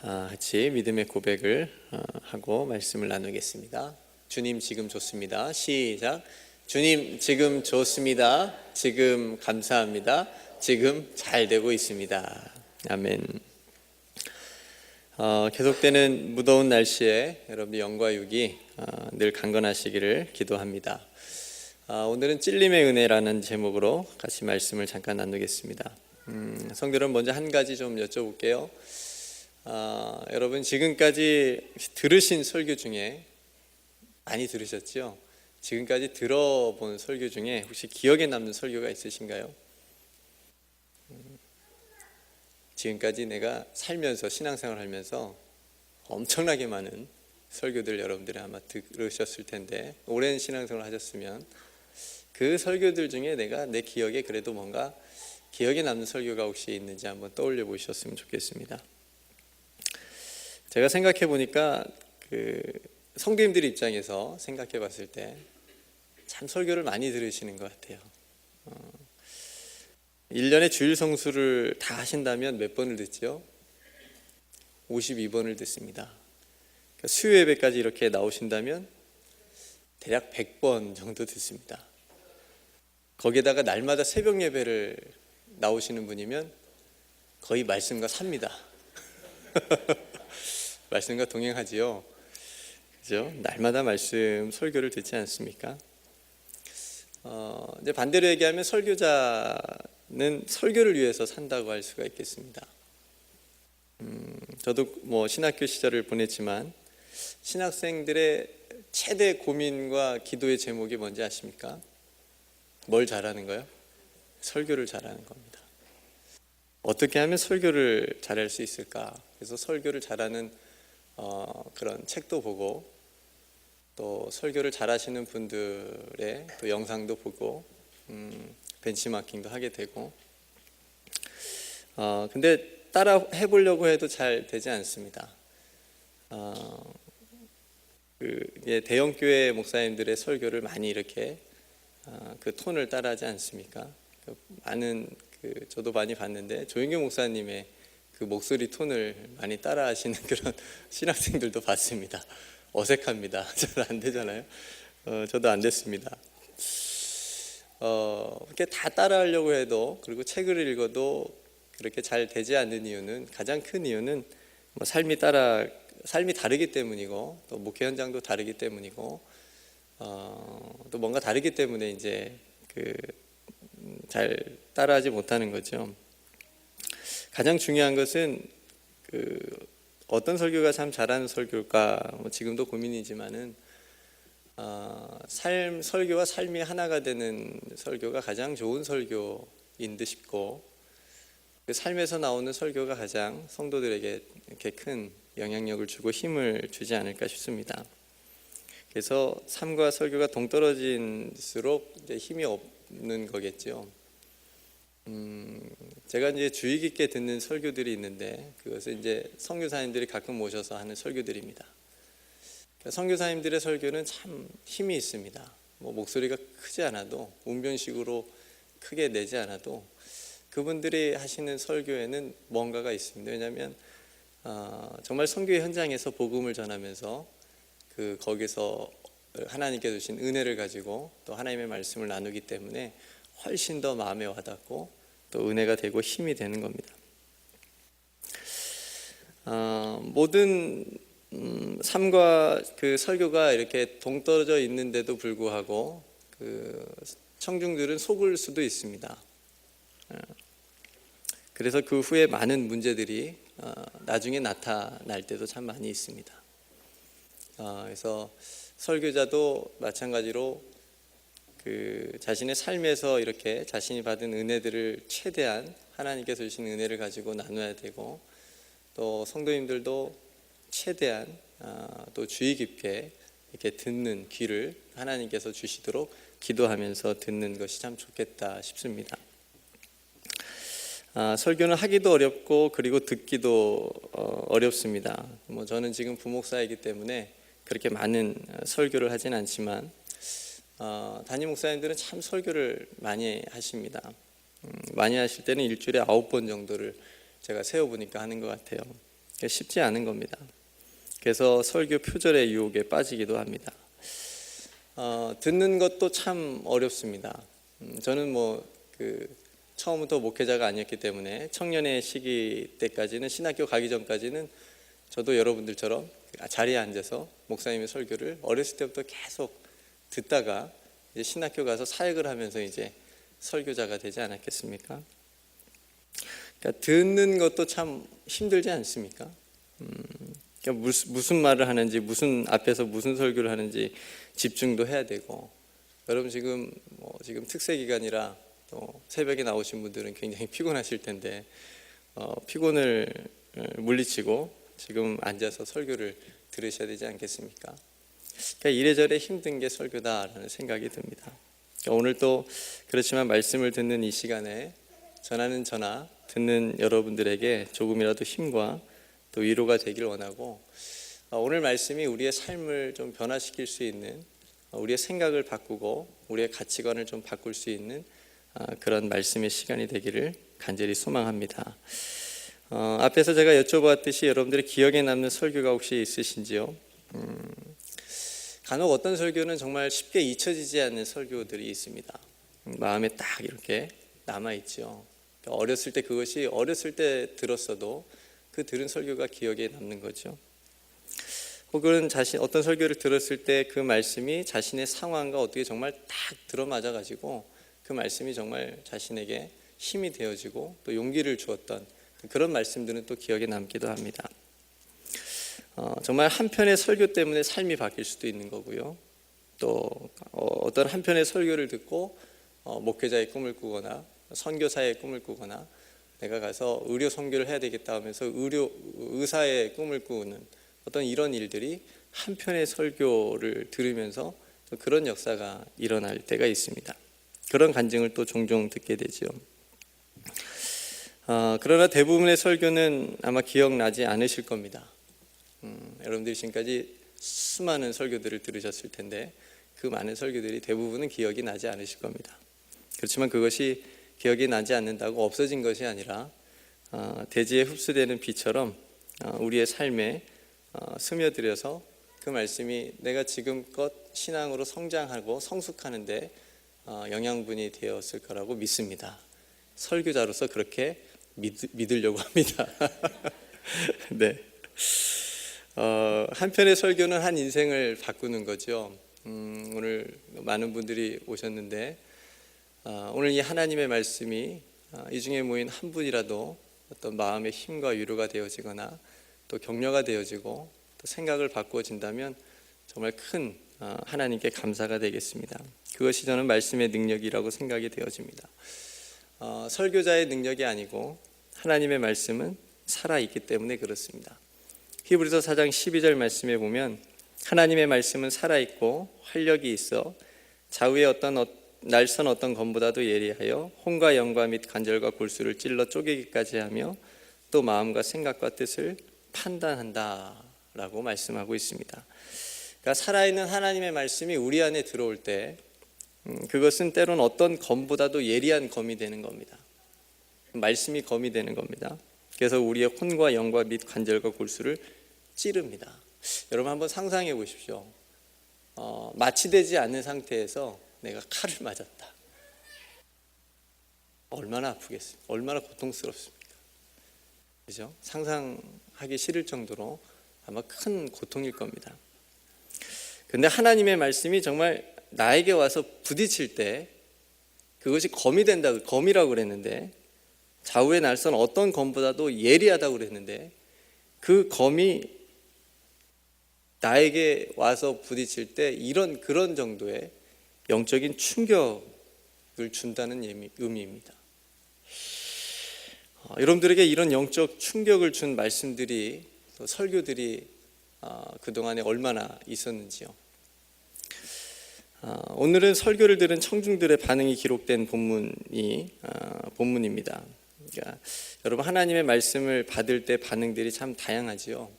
같이 믿음의 고백을 하고 말씀을 나누겠습니다. 주님 지금 좋습니다. 시작. 주님 지금 좋습니다. 지금 감사합니다. 지금 잘 되고 있습니다. 아멘. 계속되는 무더운 날씨에 여러분의 영과 육이 늘 강건하시기를 기도합니다. 오늘은 찔림의 은혜라는 제목으로 같이 말씀을 잠깐 나누겠습니다. 성도 여러분, 먼저 한 가지 좀 여쭤볼게요. 여러분 지금까지 들으신 설교 중에 많이 들으셨죠? 지금까지 들어본 설교 중에 혹시 기억에 남는 설교가 있으신가요? 지금까지 내가 살면서 신앙생활 하면서 엄청나게 많은 설교들 여러분들이 아마 들으셨을 텐데, 오랜 신앙생활 하셨으면 그 설교들 중에 내 기억에 그래도 뭔가 기억에 남는 설교가 혹시 있는지 한번 떠올려 보셨으면 좋겠습니다. 제가 생각해 보니까 성도님들 입장에서 생각해 봤을 때 참 설교를 많이 들으시는 것 같아요. 1년에 주일 성수를 다 하신다면 몇 번을 듣죠? 52번을 듣습니다. 그러니까 수요 예배까지 이렇게 나오신다면 대략 100번 정도 듣습니다. 거기에다가 날마다 새벽 예배를 나오시는 분이면 거의 말씀과 삽니다. 말씀과 동행하지요. 그죠? 날마다 말씀 설교를 듣지 않습니까? 이제 반대로 얘기하면 설교자는 설교를 위해서 산다고 할 수가 있겠습니다. 저도 신학교 시절을 보냈지만 신학생들의 최대 고민과 기도의 제목이 뭔지 아십니까? 뭘 잘하는 거예요? 설교를 잘하는 겁니다. 어떻게 하면 설교를 잘할 수 있을까? 그래서 설교를 잘하는 그런 책도 보고, 또 설교를 잘하시는 분들의 또 영상도 보고, 벤치마킹도 하게 되고, 근데 따라 해보려고 해도 잘 되지 않습니다. 대형 교회 목사님들의 설교를 많이 이렇게 그 톤을 따라하지 않습니까? 저도 많이 봤는데 조영규 목사님의 그 목소리 톤을 많이 따라하시는 그런 신학생들도 봤습니다. 어색합니다. 저도 안 되잖아요. 저도 안 됐습니다. 이렇게 다 따라하려고 해도, 그리고 책을 읽어도 그렇게 잘 되지 않는 이유는, 가장 큰 이유는 삶이 다르기 때문이고, 또 목회 현장도 다르기 때문이고, 또 뭔가 다르기 때문에 이제 잘 따라하지 못하는 거죠. 가장 중요한 것은 어떤 설교가 참 잘하는 설교일까? 지금도 고민이지만은 설교와 삶이 하나가 되는 설교가 가장 좋은 설교인 듯 싶고, 그 삶에서 나오는 설교가 가장 성도들에게 이렇게 큰 영향력을 주고 힘을 주지 않을까 싶습니다. 그래서 삶과 설교가 동떨어질수록 이제 힘이 없는 거겠죠. 제가 이제 주의 깊게 듣는 설교들이 있는데, 그것은 이제 선교사님들이 가끔 모셔서 하는 설교들입니다. 선교사님들의 설교는 참 힘이 있습니다. 목소리가 크지 않아도, 웅변식으로 크게 내지 않아도 그분들이 하시는 설교에는 뭔가가 있습니다. 왜냐하면 정말 선교의 현장에서 복음을 전하면서 거기서 하나님께 주신 은혜를 가지고 또 하나님의 말씀을 나누기 때문에 훨씬 더 마음에 와닿고 또 은혜가 되고 힘이 되는 겁니다. 모든 삶과 설교가 이렇게 동떨어져 있는데도 불구하고 청중들은 속을 수도 있습니다. 그래서 그 후에 많은 문제들이 나중에 나타날 때도 참 많이 있습니다. 그래서 설교자도 마찬가지로 자신의 삶에서 이렇게 자신이 받은 은혜들을 최대한 하나님께서 주신 은혜를 가지고 나눠야 되고, 또 성도님들도 최대한 또 주의 깊게 이렇게 듣는 귀를 하나님께서 주시도록 기도하면서 듣는 것이 참 좋겠다 싶습니다. 설교는 하기도 어렵고 그리고 듣기도 어렵습니다. 저는 지금 부목사이기 때문에 그렇게 많은 설교를 하진 않지만 담임 목사님들은 참 설교를 많이 하십니다. 많이 하실 때는 일주일에 9번 정도를 제가 세어보니까 하는 것 같아요. 쉽지 않은 겁니다. 그래서 설교 표절의 유혹에 빠지기도 합니다. 듣는 것도 참 어렵습니다. 저는 처음부터 목회자가 아니었기 때문에 청년의 시기 때까지는, 신학교 가기 전까지는 저도 여러분들처럼 자리에 앉아서 목사님의 설교를 어렸을 때부터 계속 듣다가 이제 신학교 가서 사역을 하면서 이제 설교자가 되지 않았겠습니까? 그러니까 듣는 것도 참 힘들지 않습니까? 그러니까 무슨 말을 하는지, 무슨 앞에서 무슨 설교를 하는지 집중도 해야 되고, 여러분 지금 특세 기간이라 또 새벽에 나오신 분들은 굉장히 피곤하실 텐데 피곤을 물리치고 지금 앉아서 설교를 들으셔야 되지 않겠습니까? 그러니까 이래저래 힘든 게 설교다라는 생각이 듭니다. 그러니까 오늘 또 그렇지만 말씀을 듣는 이 시간에 전하는 저나 듣는 여러분들에게 조금이라도 힘과 또 위로가 되길 원하고, 오늘 말씀이 우리의 삶을 좀 변화시킬 수 있는, 우리의 생각을 바꾸고 우리의 가치관을 좀 바꿀 수 있는 그런 말씀의 시간이 되기를 간절히 소망합니다. 앞에서 제가 여쭤봤듯이 여러분들의 기억에 남는 설교가 혹시 있으신지요? 간혹 어떤 설교는 정말 쉽게 잊혀지지 않는 설교들이 있습니다. 마음에 딱 이렇게 남아있죠. 어렸을 때 그것이 어렸을 때 들었어도 그 들은 설교가 기억에 남는 거죠. 혹은 어떤 설교를 들었을 때 그 말씀이 자신의 상황과 어떻게 정말 딱 들어맞아 가지고 그 말씀이 정말 자신에게 힘이 되어지고 또 용기를 주었던 그런 말씀들은 또 기억에 남기도 합니다. 정말 한 편의 설교 때문에 삶이 바뀔 수도 있는 거고요. 또 어떤 한 편의 설교를 듣고 목회자의 꿈을 꾸거나 선교사의 꿈을 꾸거나 내가 가서 의료 선교를 해야 되겠다 하면서 의사의 꿈을 꾸는 어떤 이런 일들이 한 편의 설교를 들으면서 그런 역사가 일어날 때가 있습니다. 그런 간증을 또 종종 듣게 되죠. 그러나 대부분의 설교는 아마 기억나지 않으실 겁니다. 여러분들이 지금까지 수많은 설교들을 들으셨을 텐데 그 많은 설교들이 대부분은 기억이 나지 않으실 겁니다. 그렇지만 그것이 기억이 나지 않는다고 없어진 것이 아니라 대지에 흡수되는 비처럼 우리의 삶에 스며들어서 그 말씀이 내가 지금껏 신앙으로 성장하고 성숙하는데 영양분이 되었을 거라고 믿습니다. 설교자로서 그렇게 믿으려고 합니다. 네. 한편의 설교는 한 인생을 바꾸는 거죠. 오늘 많은 분들이 오셨는데 오늘 이 하나님의 말씀이 이 중에 모인 한 분이라도 어떤 마음의 힘과 위로가 되어지거나 또 격려가 되어지고 또 생각을 바꾸어진다면 정말 큰 하나님께 감사가 되겠습니다. 그것이 저는 말씀의 능력이라고 생각이 되어집니다. 설교자의 능력이 아니고 하나님의 말씀은 살아있기 때문에 그렇습니다. 히브리서 4장 12절 말씀에 보면 하나님의 말씀은 살아있고 활력이 있어 좌우의 날선 어떤 검보다도 예리하여 혼과 영과 및 관절과 골수를 찔러 쪼개기까지 하며 또 마음과 생각과 뜻을 판단한다 라고 말씀하고 있습니다. 그러니까 살아있는 하나님의 말씀이 우리 안에 들어올 때 그것은 때로는 어떤 검보다도 예리한 검이 되는 겁니다. 말씀이 검이 되는 겁니다. 그래서 우리의 혼과 영과 및 관절과 골수를 찌릅니다. 여러분 한번 상상해 보십시오. 마취되지 않는 상태에서 내가 칼을 맞았다. 얼마나 아프겠습니까? 얼마나 고통스럽습니까? 그죠? 상상하기 싫을 정도로 아마 큰 고통일 겁니다. 그런데 하나님의 말씀이 정말 나에게 와서 부딪힐 때 그것이 검이 된다, 검이라고 그랬는데 좌우의 날선 어떤 검보다도 예리하다고 그랬는데 그 검이 나에게 와서 부딪힐 때 그런 정도의 영적인 충격을 준다는 의미입니다. 여러분들에게 이런 영적 충격을 준 말씀들이 또 설교들이 그동안에 얼마나 있었는지요. 오늘은 설교를 들은 청중들의 반응이 기록된 본문입니다. 그러니까 여러분 하나님의 말씀을 받을 때 반응들이 참 다양하지요.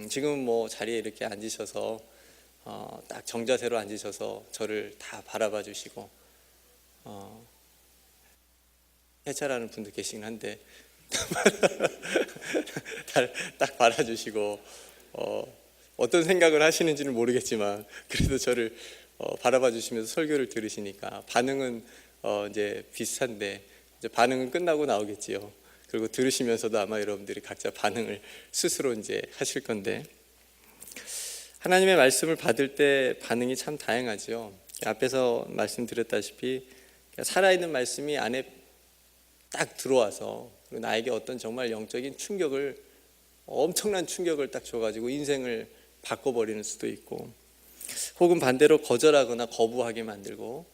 지금 자리에 이렇게 앉으셔서 딱 정자세로 앉으셔서 저를 다 바라봐 주시고 해찰하는 분도 계시긴 한데 딱 받아주시고 어떤 생각을 하시는지는 모르겠지만 그래도 저를 바라봐 주시면서 설교를 들으시니까 반응은 이제 비슷한데 이제 반응은 끝나고 나오겠지요. 그리고 들으시면서도 아마 여러분들이 각자 반응을 스스로 이제 하실 건데, 하나님의 말씀을 받을 때 반응이 참 다양하지요. 앞에서 말씀드렸다시피 살아있는 말씀이 안에 딱 들어와서 나에게 어떤 정말 영적인 충격을, 엄청난 충격을 딱 줘가지고 인생을 바꿔버리는 수도 있고, 혹은 반대로 거절하거나 거부하게 만들고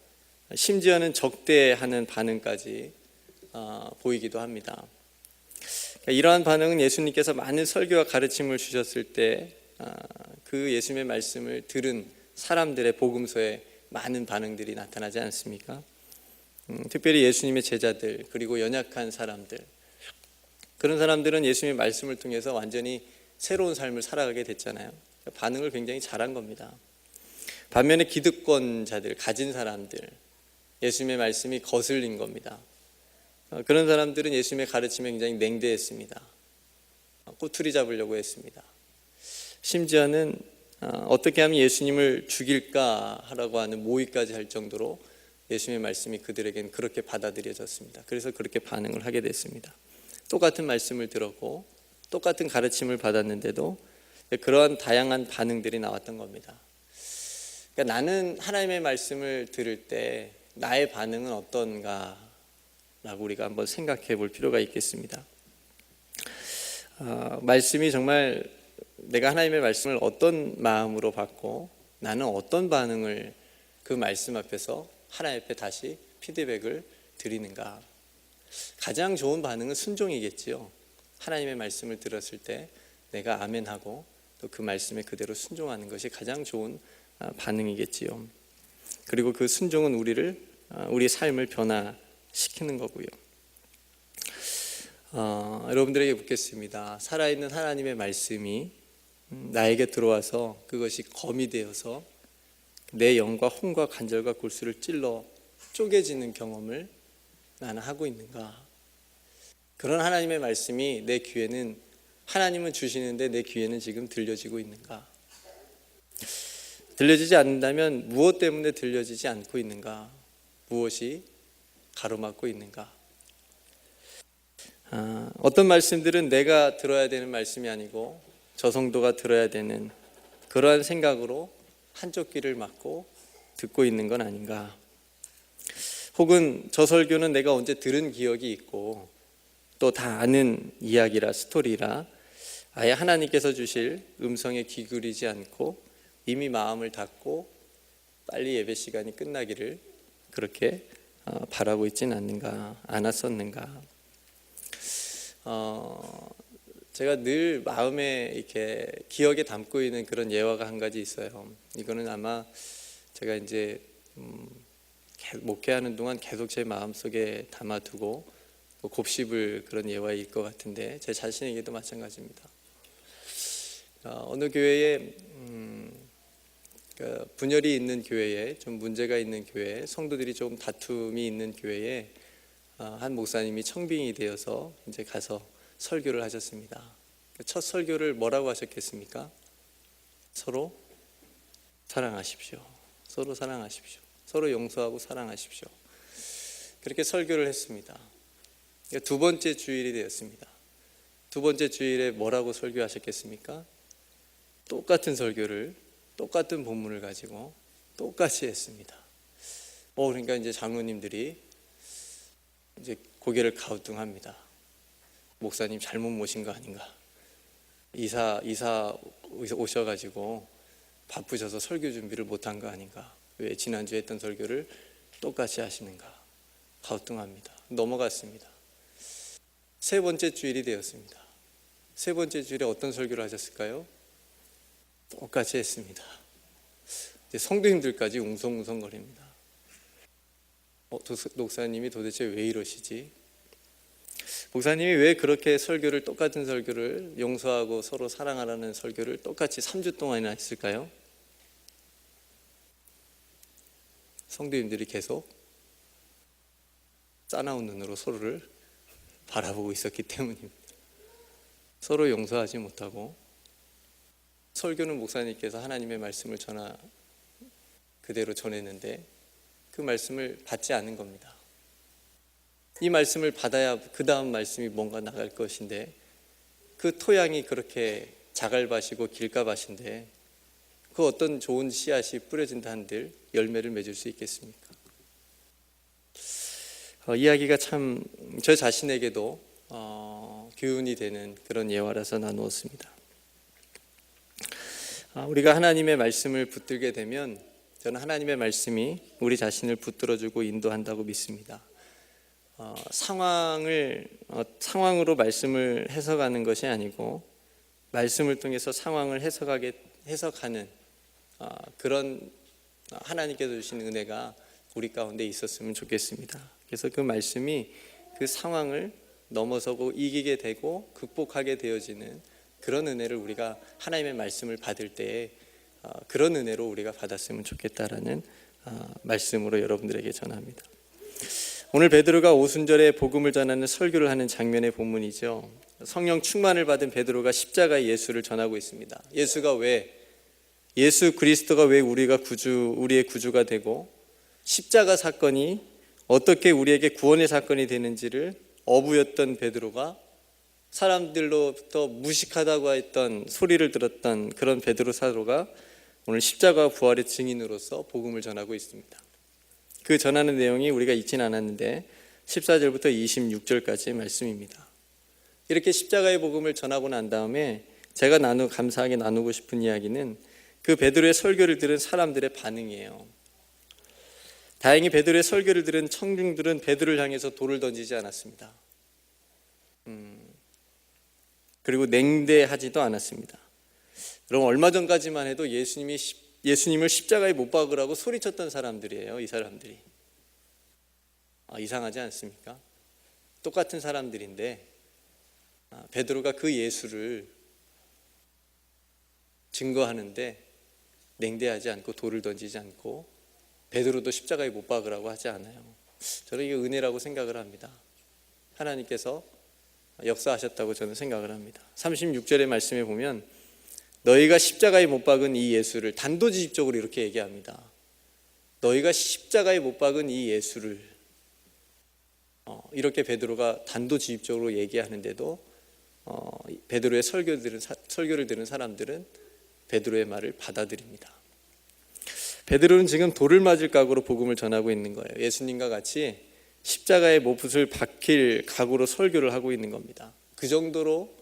심지어는 적대하는 반응까지 보이기도 합니다. 이러한 반응은 예수님께서 많은 설교와 가르침을 주셨을 때 그 예수님의 말씀을 들은 사람들의 복음서에 많은 반응들이 나타나지 않습니까? 특별히 예수님의 제자들, 그리고 연약한 사람들, 그런 사람들은 예수님의 말씀을 통해서 완전히 새로운 삶을 살아가게 됐잖아요. 반응을 굉장히 잘한 겁니다. 반면에 기득권자들, 가진 사람들, 예수님의 말씀이 거슬린 겁니다. 그런 사람들은 예수님의 가르침에 굉장히 냉대했습니다. 꼬투리 잡으려고 했습니다. 심지어는 어떻게 하면 예수님을 죽일까 하라고 하는 모의까지 할 정도로 예수님의 말씀이 그들에겐 그렇게 받아들여졌습니다. 그래서 그렇게 반응을 하게 됐습니다. 똑같은 말씀을 들었고 똑같은 가르침을 받았는데도 그러한 다양한 반응들이 나왔던 겁니다. 그러니까 나는 하나님의 말씀을 들을 때 나의 반응은 어떤가 라고 우리가 한번 생각해 볼 필요가 있겠습니다. 말씀이 정말 내가 하나님의 말씀을 어떤 마음으로 받고 나는 어떤 반응을 그 말씀 앞에서 하나님 앞에 다시 피드백을 드리는가. 가장 좋은 반응은 순종이겠지요. 하나님의 말씀을 들었을 때 내가 아멘하고 또 그 말씀에 그대로 순종하는 것이 가장 좋은 반응이겠지요. 그리고 그 순종은 우리 삶을 변화시키는 거고요. 여러분들에게 묻겠습니다. 살아있는 하나님의 말씀이 나에게 들어와서 그것이 검이 되어서 내 영과 혼과 관절과 골수를 찔러 쪼개지는 경험을 나는 하고 있는가? 그런 하나님의 말씀이 내 귀에는, 하나님은 주시는데 내 귀에는 지금 들려지고 있는가? 들려지지 않는다면 무엇 때문에 들려지지 않고 있는가? 무엇이 가로막고 있는가? 어떤 말씀들은 내가 들어야 되는 말씀이 아니고 저 성도가 들어야 되는 그러한 생각으로 한쪽 귀를 막고 듣고 있는 건 아닌가? 혹은 저 설교는 내가 언제 들은 기억이 있고 또 다 아는 이야기라, 스토리라 아예 하나님께서 주실 음성에 귀 기울이지 않고 이미 마음을 닫고 빨리 예배 시간이 끝나기를 그렇게 바라고 있지는 않았었는가? 제가 늘 마음에 이렇게 기억에 담고 있는 그런 예화가 한 가지 있어요. 이거는 아마 제가 이제 목회하는 동안 계속 제 마음속에 담아두고 곱씹을 그런 예화일 것 같은데, 제 자신에게도 마찬가지입니다. 어느 교회에 분열이 있는 교회에, 좀 문제가 있는 교회에, 성도들이 좀 다툼이 있는 교회에 한 목사님이 청빙이 되어서 이제 가서 설교를 하셨습니다. 첫 설교를 뭐라고 하셨겠습니까? 서로 사랑하십시오. 서로 사랑하십시오. 서로 용서하고 사랑하십시오. 그렇게 설교를 했습니다. 두 번째 주일이 되었습니다. 두 번째 주일에 뭐라고 설교하셨겠습니까? 똑같은 설교를, 똑같은 본문을 가지고 똑같이 했습니다. 그러니까 이제 장로님들이 이제 고개를 가우뚱합니다. 목사님 잘못 모신 거 아닌가? 이사 오셔가지고 바쁘셔서 설교 준비를 못한 거 아닌가? 왜 지난주에 했던 설교를 똑같이 하시는가? 가우뚱합니다. 넘어갔습니다. 세 번째 주일이 되었습니다. 세 번째 주일에 어떤 설교를 하셨을까요? 똑같이 했습니다. 이제 성도님들까지 웅성웅성거립니다. 목사님이 도대체 왜 이러시지? 목사님이 왜 그렇게 설교를, 똑같은 설교를, 용서하고 서로 사랑하라는 설교를 똑같이 3주 동안이나 했을까요? 성도님들이 계속 싸나운 눈으로 서로를 바라보고 있었기 때문입니다. 서로 용서하지 못하고 설교는 목사님께서 하나님의 말씀을 그대로 전했는데 그 말씀을 받지 않은 겁니다. 이 말씀을 받아야 그 다음 말씀이 뭔가 나갈 것인데 그 토양이 그렇게 자갈밭이고 길가밭인데 그 어떤 좋은 씨앗이 뿌려진다 한들 열매를 맺을 수 있겠습니까? 이야기가 참 저 자신에게도 교훈이 되는 그런 예화라서 나누었습니다. 우리가 하나님의 말씀을 붙들게 되면 저는 하나님의 말씀이 우리 자신을 붙들어주고 인도한다고 믿습니다. 상황으로 말씀을 해석하는 것이 아니고 말씀을 통해서 상황을 해석하는 그런 하나님께서 주신 은혜가 우리 가운데 있었으면 좋겠습니다. 그래서 그 말씀이 그 상황을 넘어서고 이기게 되고 극복하게 되어지는 그런 은혜를 우리가 하나님의 말씀을 받을 때에 그런 은혜로 우리가 받았으면 좋겠다라는 말씀으로 여러분들에게 전합니다. 오늘 베드로가 오순절에 복음을 전하는 설교를 하는 장면의 본문이죠. 성령 충만을 받은 베드로가 십자가의 예수를 전하고 있습니다. 예수 그리스도가 왜 우리의 구주가 되고 십자가 사건이 어떻게 우리에게 구원의 사건이 되는지를 어부였던 베드로가 사람들로부터 무식하다고 했던 소리를 들었던 그런 베드로 사도가 오늘 십자가 부활의 증인으로서 복음을 전하고 있습니다. 그 전하는 내용이 우리가 읽진 않았는데 14절부터 26절까지의 말씀입니다. 이렇게 십자가의 복음을 전하고 난 다음에 제가 감사하게 나누고 싶은 이야기는 그 베드로의 설교를 들은 사람들의 반응이에요. 다행히 베드로의 설교를 들은 청중들은 베드로를 향해서 돌을 던지지 않았습니다. 그리고 냉대하지도 않았습니다. 여러분, 얼마 전까지만 해도 예수님을 십자가에 못 박으라고 소리쳤던 사람들이에요. 이 사람들이 이상하지 않습니까? 똑같은 사람들인데 베드로가 그 예수를 증거하는데 냉대하지 않고 돌을 던지지 않고 베드로도 십자가에 못 박으라고 하지 않아요. 저는 이게 은혜라고 생각을 합니다. 하나님께서 역사하셨다고 저는 생각을 합니다. 36절의 말씀에 보면 너희가 십자가에 못 박은 이 예수를 단도직입적으로 이렇게 얘기합니다. 너희가 십자가에 못 박은 이 예수를 이렇게 베드로가 단도직입적으로 얘기하는데도 베드로의 설교를 들은 사람들은 베드로의 말을 받아들입니다. 베드로는 지금 돌을 맞을 각오로 복음을 전하고 있는 거예요. 예수님과 같이 십자가에 못을 박힐 각오로 설교를 하고 있는 겁니다. 그 정도로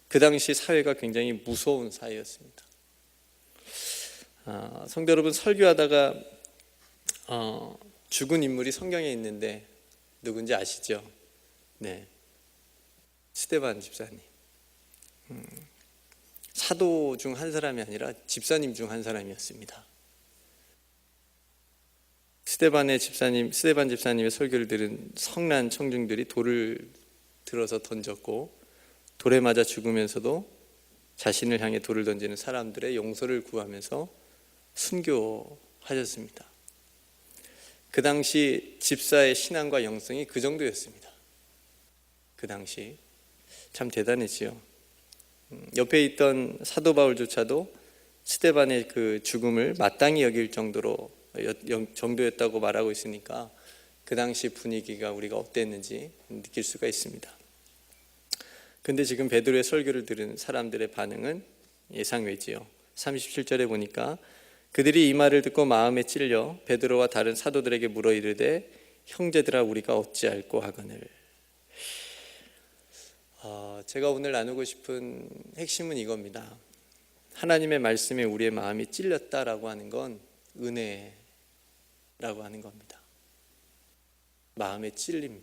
그 당시 사회가 굉장히 무서운 사회였습니다. 성도 여러분, 설교하다가 죽은 인물이 성경에 있는데 누군지 아시죠? 네, 스데반 집사님. 사도 중 한 사람이 아니라 집사님 중 한 사람이었습니다. 스데반 집사님의 설교를 들은 성난 청중들이 돌을 들어서 던졌고 돌에 맞아 죽으면서도 자신을 향해 돌을 던지는 사람들의 용서를 구하면서 순교하셨습니다. 그 당시 집사의 신앙과 영성이 그 정도였습니다. 그 당시 참 대단했지요. 옆에 있던 사도 바울조차도 스데반의 그 죽음을 마땅히 여길 정도였다고 말하고 있으니까 그 당시 분위기가 우리가 어땠는지 느낄 수가 있습니다. 근데 지금 베드로의 설교를 들은 사람들의 반응은 예상외지요. 37절에 보니까 그들이 이 말을 듣고 마음에 찔려 베드로와 다른 사도들에게 물어 이르되 형제들아 우리가 어찌할꼬 하거늘. 제가 오늘 나누고 싶은 핵심은 이겁니다. 하나님의 말씀에 우리의 마음이 찔렸다라고 하는 건 은혜라고 하는 겁니다. 마음의 찔림,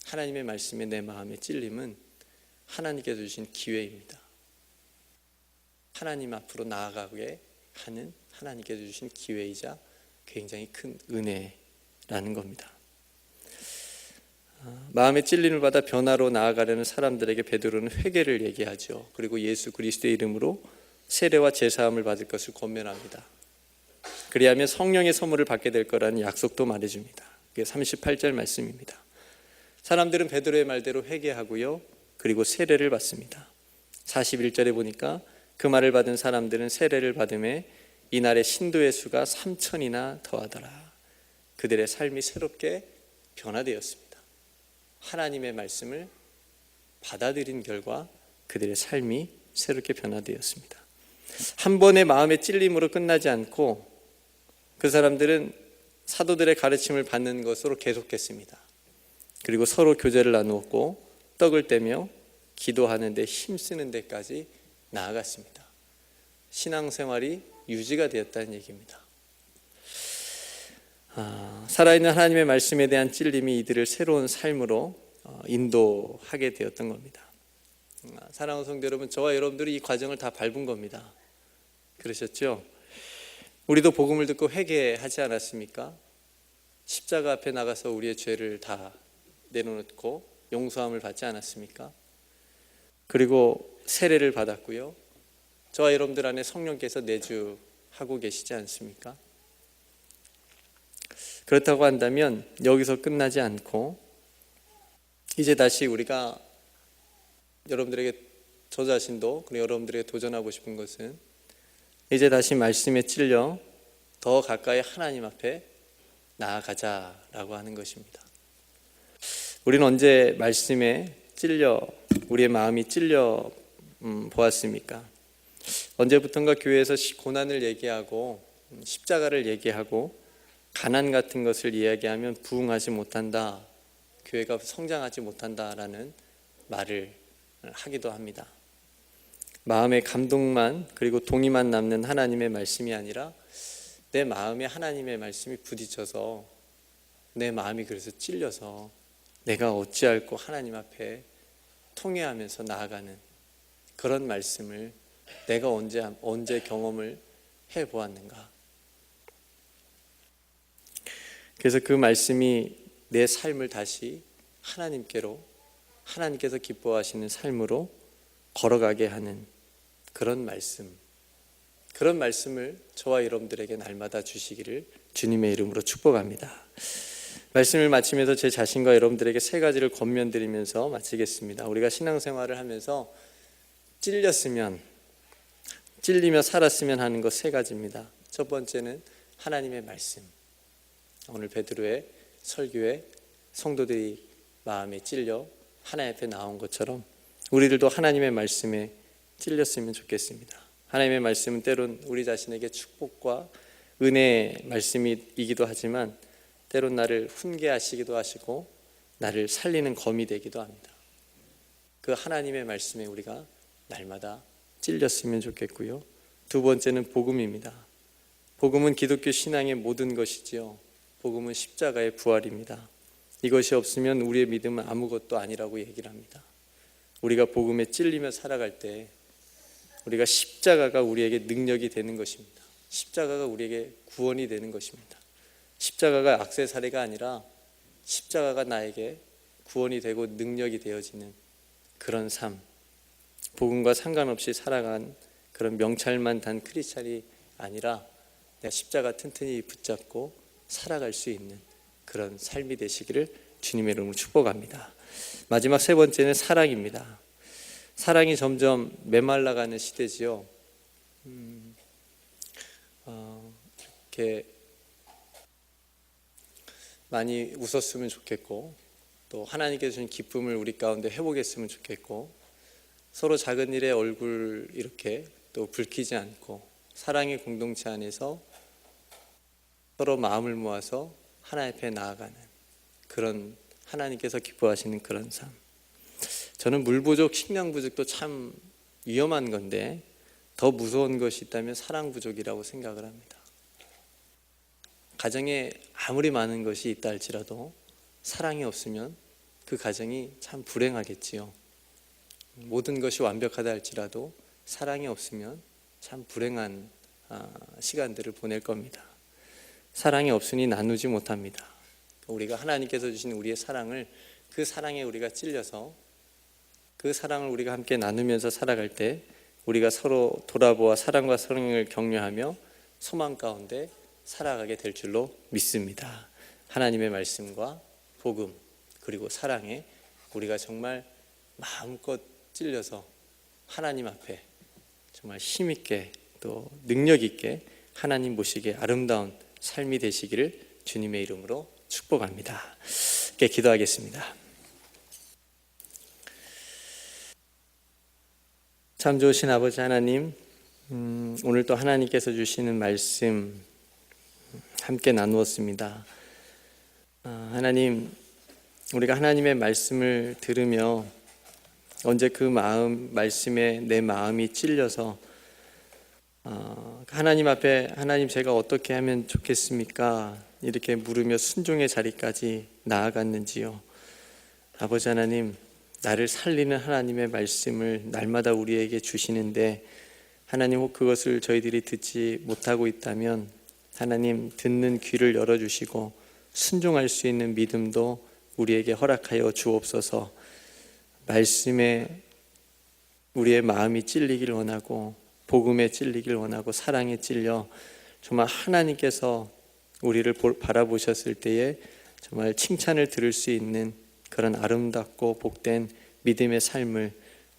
하나님의 말씀에 내 마음의 찔림은 하나님께서 주신 기회입니다. 하나님 앞으로 나아가게 하는 하나님께서 주신 기회이자 굉장히 큰 은혜라는 겁니다. 마음의 찔림을 받아 변화로 나아가려는 사람들에게 베드로는 회개를 얘기하죠. 그리고 예수 그리스도의 이름으로 세례와 제사함을 받을 것을 권면합니다. 그리하면 성령의 선물을 받게 될 거라는 약속도 말해줍니다. 그게 38절 말씀입니다. 사람들은 베드로의 말대로 회개하고요, 그리고 세례를 받습니다. 41절에 보니까 그 말을 받은 사람들은 세례를 받음에 이날의 신도의 수가 3,000이나 더하더라. 그들의 삶이 새롭게 변화되었습니다. 하나님의 말씀을 받아들인 결과 그들의 삶이 새롭게 변화되었습니다. 한 번의 마음의 찔림으로 끝나지 않고 그 사람들은 사도들의 가르침을 받는 것으로 계속했습니다. 그리고 서로 교제를 나누었고 떡을 떼며 기도하는 데 힘쓰는 데까지 나아갔습니다. 신앙생활이 유지가 되었다는 얘기입니다. 살아있는 하나님의 말씀에 대한 찔림이 이들을 새로운 삶으로 인도하게 되었던 겁니다. 사랑하는 성도 여러분, 저와 여러분들이 이 과정을 다 밟은 겁니다. 그러셨죠? 우리도 복음을 듣고 회개하지 않았습니까? 십자가 앞에 나가서 우리의 죄를 다 내려놓고 용서함을 받지 않았습니까? 그리고 세례를 받았고요, 저와 여러분들 안에 성령께서 내주하고 계시지 않습니까? 그렇다고 한다면 여기서 끝나지 않고 이제 다시 우리가 여러분들에게, 저 자신도 그리고 여러분들에게 도전하고 싶은 것은 이제 다시 말씀에 찔려 더 가까이 하나님 앞에 나아가자라고 하는 것입니다. 우리는 언제 말씀에 찔려, 우리의 마음이 찔려 보았습니까? 언제부턴가 교회에서 고난을 얘기하고 십자가를 얘기하고 가난 같은 것을 이야기하면 부흥하지 못한다, 교회가 성장하지 못한다라는 말을 하기도 합니다. 마음의 감동만 그리고 동의만 남는 하나님의 말씀이 아니라 내 마음에 하나님의 말씀이 부딪혀서 내 마음이 그래서 찔려서 내가 어찌할꼬 하나님 앞에 통회하면서 나아가는 그런 말씀을 내가 언제 경험을 해보았는가. 그래서 그 말씀이 내 삶을 다시 하나님께로, 하나님께서 기뻐하시는 삶으로 걸어가게 하는 그런 말씀을 저와 여러분들에게 날마다 주시기를 주님의 이름으로 축복합니다. 말씀을 마치면서 제 자신과 여러분들에게 세 가지를 권면드리면서 마치겠습니다. 우리가 신앙생활을 하면서 찔리며 살았으면 하는 것 세 가지입니다. 첫 번째는 하나님의 말씀. 오늘 베드로의 설교에 성도들이 마음에 찔려 하나님 앞에 나온 것처럼 우리들도 하나님의 말씀에 찔렸으면 좋겠습니다. 하나님의 말씀은 때론 우리 자신에게 축복과 은혜의 말씀이기도 하지만 때론 나를 훈계하시기도 하시고 나를 살리는 검이 되기도 합니다. 그 하나님의 말씀에 우리가 날마다 찔렸으면 좋겠고요. 두 번째는 복음입니다. 복음은 기독교 신앙의 모든 것이지요. 복음은 십자가의 부활입니다. 이것이 없으면 우리의 믿음은 아무것도 아니라고 얘기를 합니다. 우리가 복음에 찔리며 살아갈 때 우리가 십자가가 우리에게 능력이 되는 것입니다. 십자가가 우리에게 구원이 되는 것입니다. 십자가가 액세서리가 아니라 십자가가 나에게 구원이 되고 능력이 되어지는 그런 삶, 복음과 상관없이 살아간 그런 명찰만 단 크리스찬이 아니라 내가 십자가 튼튼히 붙잡고 살아갈 수 있는 그런 삶이 되시기를 주님의 이름으로 축복합니다. 마지막 세 번째는 사랑입니다. 사랑이 점점 메말라가는 시대지요. 이렇게 많이 웃었으면 좋겠고 또 하나님께서 주신 기쁨을 우리 가운데 회복했으면 좋겠고 서로 작은 일에 얼굴 이렇게 또 붉히지 않고 사랑의 공동체 안에서 서로 마음을 모아서 하나님 앞에 나아가는 그런 하나님께서 기뻐하시는 그런 삶. 저는 물 부족, 식량 부족도 참 위험한 건데 더 무서운 것이 있다면 사랑 부족이라고 생각을 합니다. 가정에 아무리 많은 것이 있다 할지라도 사랑이 없으면 그 가정이 참 불행하겠지요. 모든 것이 완벽하다 할지라도 사랑이 없으면 참 불행한 시간들을 보낼 겁니다. 사랑이 없으니 나누지 못합니다. 우리가 하나님께서 주신 우리의 사랑을, 그 사랑에 우리가 찔려서 그 사랑을 우리가 함께 나누면서 살아갈 때 우리가 서로 돌아보아 사랑과 사랑을 격려하며 소망 가운데 살아가게 될 줄로 믿습니다. 하나님의 말씀과 복음, 그리고 사랑에 우리가 정말 마음껏 찔려서 하나님 앞에 정말 힘있게 또 능력있게 하나님 보시기에 아름다운 삶이 되시기를 주님의 이름으로 축복합니다. 이렇게 기도하겠습니다. 참 좋으신 아버지 하나님, 오늘 또 하나님께서 주시는 말씀 함께 나누었습니다. 하나님, 우리가 하나님의 말씀을 들으며 언제 그 말씀에 내 마음이 찔려서 하나님 앞에 하나님 제가 어떻게 하면 좋겠습니까? 이렇게 물으며 순종의 자리까지 나아갔는지요. 아버지 하나님, 나를 살리는 하나님의 말씀을 날마다 우리에게 주시는데 하나님 혹 그것을 저희들이 듣지 못하고 있다면 하나님 듣는 귀를 열어주시고 순종할 수 있는 믿음도 우리에게 허락하여 주옵소서. 말씀에 우리의 마음이 찔리길 원하고 복음에 찔리길 원하고 사랑에 찔려 정말 하나님께서 우리를 바라보셨을 때에 정말 칭찬을 들을 수 있는 그런 아름답고 복된 믿음의 삶을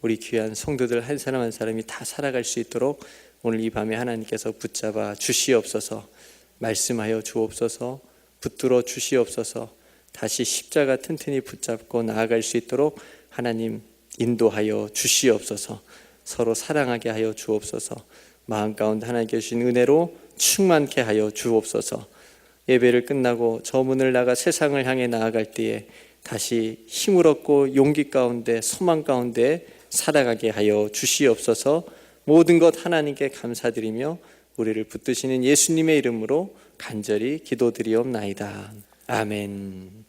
우리 귀한 성도들 한 사람 한 사람이 다 살아갈 수 있도록 오늘 이 밤에 하나님께서 붙잡아 주시옵소서. 말씀하여 주옵소서. 붙들어 주시옵소서. 다시 십자가 튼튼히 붙잡고 나아갈 수 있도록 하나님 인도하여 주시옵소서. 서로 사랑하게 하여 주옵소서. 마음 가운데 하나님께 주신 은혜로 충만케 하여 주옵소서. 예배를 끝나고 저 문을 나가 세상을 향해 나아갈 때에 다시 힘을 얻고 용기 가운데 소망 가운데 살아가게 하여 주시옵소서. 모든 것 하나님께 감사드리며 우리를 붙드시는 예수님의 이름으로 간절히 기도드리옵나이다. 아멘.